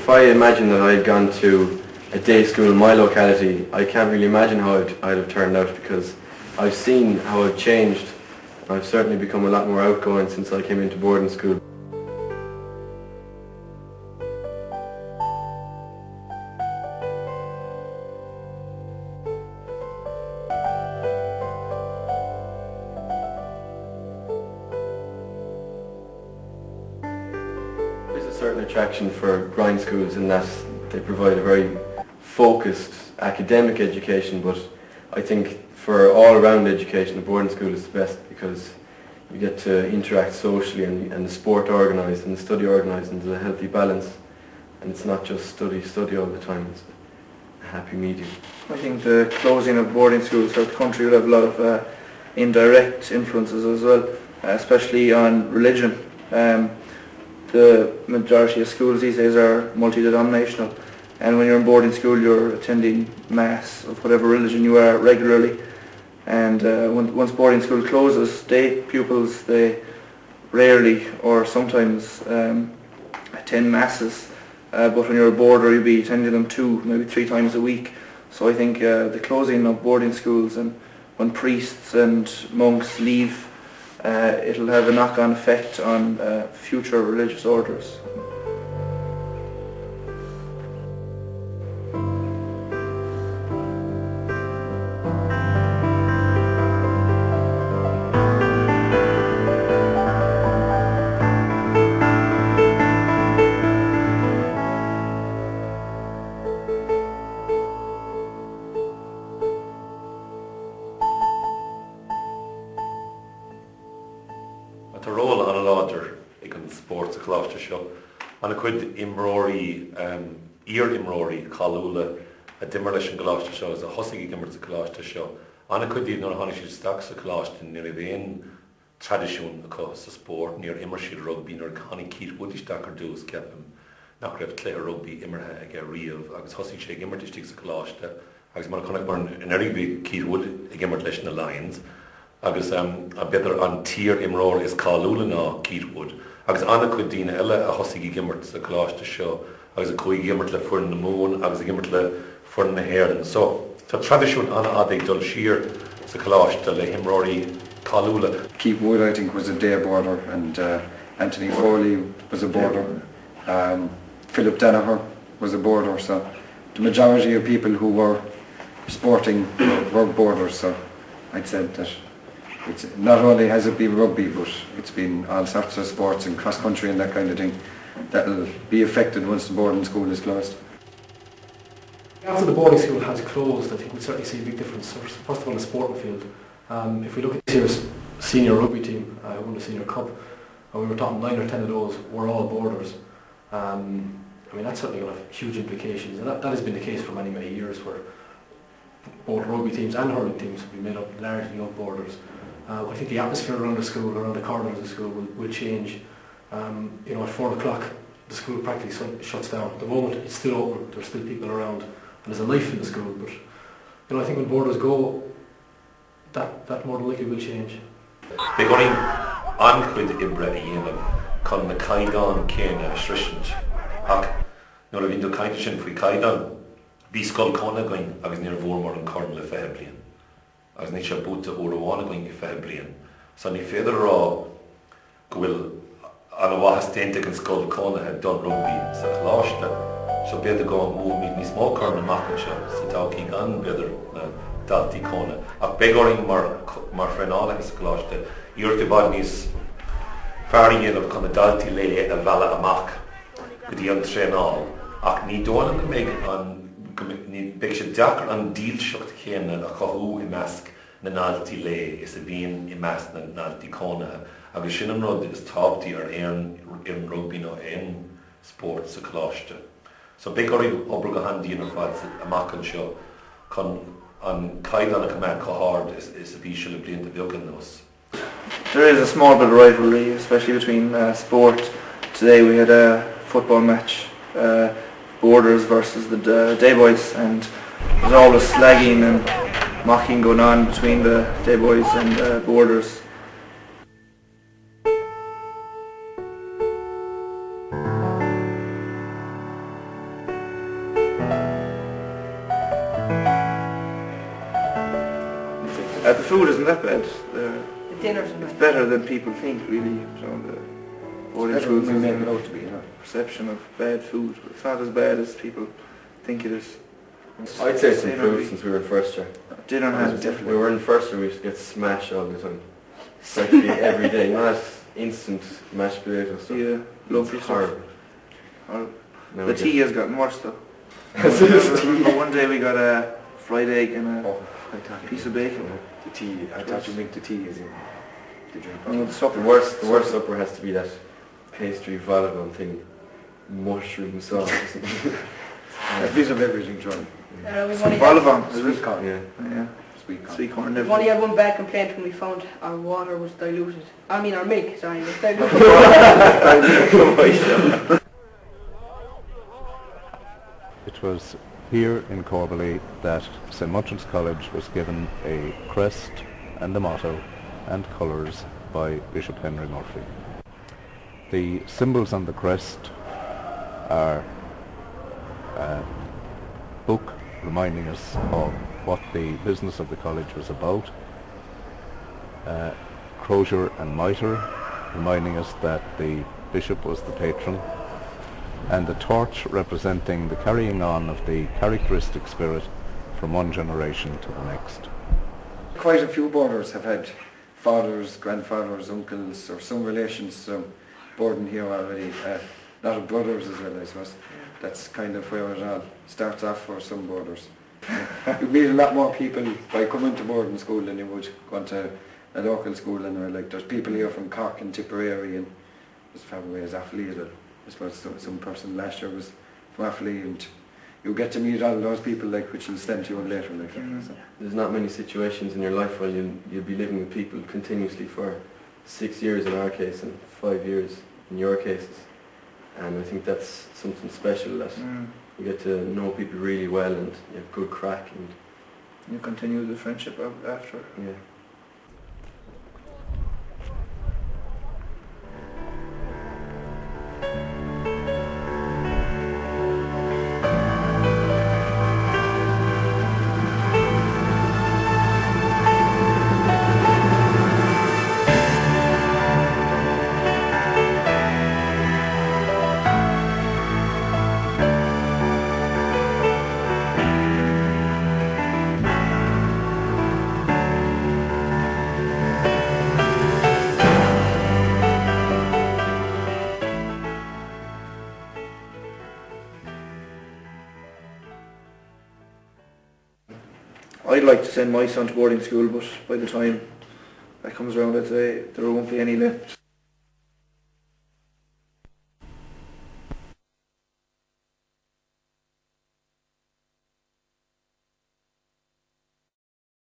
if I imagine that I had gone to a day school in my locality, I can't really imagine how I'd have turned out, because I've seen how I've changed. I've certainly become a lot more outgoing since I came into boarding school. There's a certain attraction for grind schools in that they provide a very focused academic education, but I think for all-round education, a boarding school is the best, because you get to interact socially, and the sport organised and the study organised, and there's a healthy balance, and it's not just study all the time. It's a happy medium. I think the closing of boarding schools throughout the country will have a lot of indirect influences as well, especially on religion. The majority of schools these days are multi-denominational, and when you're in boarding school you're attending mass of whatever religion you are regularly. And once boarding school closes, day pupils, they rarely or sometimes attend masses, but when you're a boarder you'll be attending them 2, maybe 3 times a week. So I think the closing of boarding schools, and when priests and monks leave, it'll have a knock-on effect on future religious orders. The role an láidir ag an sport a chláiste seo, an cuid imróí, imróí chaúla a dimmer leis an chláiste seo, is a thosaigh gimmert a chláiste seo. An cuid díad nar tháinig siad staach sa chláiste níor a bhéon tradiisiún acu sa sport, níor immer siad rugby, níor chanig cír bud isteach ar dús ceapim nach raibh clé rugby immerthe ag a riamh, agus thosaigh sé gimmert isteach sa chláiste, agus mar chunig mar in rugby cír bud ag gimmert leis na Lions. Agus a beidir an tír imróir is cáúla ná cír-wood. Agus anna chuid daoine eile a thosaigh gimmert sa chláiste seo, agus a chuig gimmert le fuair na mún, agus a gimmert le fuair na hÉireann. So, tá tradiisiún anna adaigh dul siar sa chláiste le imróirí cáúla. Keith-Wood, I think, was a day boarder, and Anthony Foley was a boarder. Philip Danaher was a boarder, so the majority of people who were sporting were boarders, so I'd say that it's not only has it been rugby, but it's been all sorts of sports and cross country and that kind of thing that'll be affected once the boarding school is closed. After the boarding school has closed, I think we certainly see a big difference. First of all, the sporting field. If we look at this year's senior rugby team, who won the senior cup, and we were talking 9 or 10 of those were all boarders. I mean, that's certainly going to have huge implications, and that has been the case for many, many years, where both rugby teams and hurling teams have been made up largely of boarders. I think the atmosphere around the school, around the corridors of the school will change. At 4 o'clock the school practically shuts down. At the moment it's still open, there's still people around, and there's a life in the school, but I think when boarders go, that more than likely will change. They're going on chuid ibre a dhéanamh chun na caighdeán céanna srisint. Ach, nuair a bhíonn do caighde sin faoi caighdeán, bhí scoil cóna going agus níor bhór mar an corn le 5 bliain. Agus ní sé búta ó amhána going I 5 bliain. So ní féidir rá go bhfuil an bhahas déanta an scoil cóna had done rugby sa chláiste, so beidir go mú níos mó corn amach seo sa tácaí gan beidir na daltaí cóna. Ach beagóirí mar phreanála sa chláiste, iarta bhaid níos fearr dhéanamh chun na daltaí le a bhealach amach go dtí an tréanáil, ach ní dóna go méid an ní beidh sé deachar an díolseacht chéanna a chothú I measc na náltaí le is a bhíon I measc na náltaí cónathe, agus sin an rud is tábhtaí ar éan rugby nó éan sport sa chláiste. So beagóirí obair go handíon ar fáil amach an seo chun an caighdeán a cumad chomhard is a bhí se le blianta beagán nos. There is a small bit of rivalry, especially between sport. Today we had a football match, boarders versus the day boys, and there's always slagging and mocking going on between the day boys and boarders. The food isn't that bad. The dinners are It's nice. better than people think, really. So the boarding That's schools what we make it is out to be, you know. perception of bad food. It's not as bad as people think it is. I'd say it's improved since we were in first year. Dinner has We were in first year, we used to get smashed all the time. Practically every day, not instant mashed potato stuff. Yeah, lovely It's stuff. horrible. Horrible. Now The we tea has gotten worse though. That's it. Remember one day we got a fried egg and a Oh, I thought piece of bacon. the tea. I thought you meant the tea is in the drink. Oh, the The supper. worst supper has to be that pastry volleyball thing, mushroom sauce. A bit of everything, John. We've only had, Vol-au-vent, is Sweet it? corn. Yeah. Yeah, Sweet corn. sweet corn. we've only had one bad complaint when we found our water was diluted. I mean our milk, sorry, was diluted. It was here in Corbally that St Munchin's College was given a crest and a motto and colours by Bishop Henry Murphy. The symbols on the crest are a book reminding us of what the business of the college was about, crosier and mitre reminding us that the bishop was the patron, and the torch representing the carrying on of the characteristic spirit from one generation to the next. Quite a few boarders have had fathers, grandfathers, uncles, or some relations to them boarding here already. A lot of brothers as well, I suppose. That's kind of where it all starts off for some boarders. You meet a lot more people by coming to boarding school than you would going to a local school, and like there's people here from Cork and Tipperary and as far away as Offaly as well. I suppose some person last year was from Offaly, and you get to meet all those people like which will stand to you in later life. So. There's not many situations in your life where you'll be living with people continuously for 6 years in our case and 5 years in your cases. And I think that's something special that you get to know people really well and you have good crack and You continue the friendship after. yeah. I'd like to send my son to boarding school, but by the time that comes around, I'd say there won't be any left.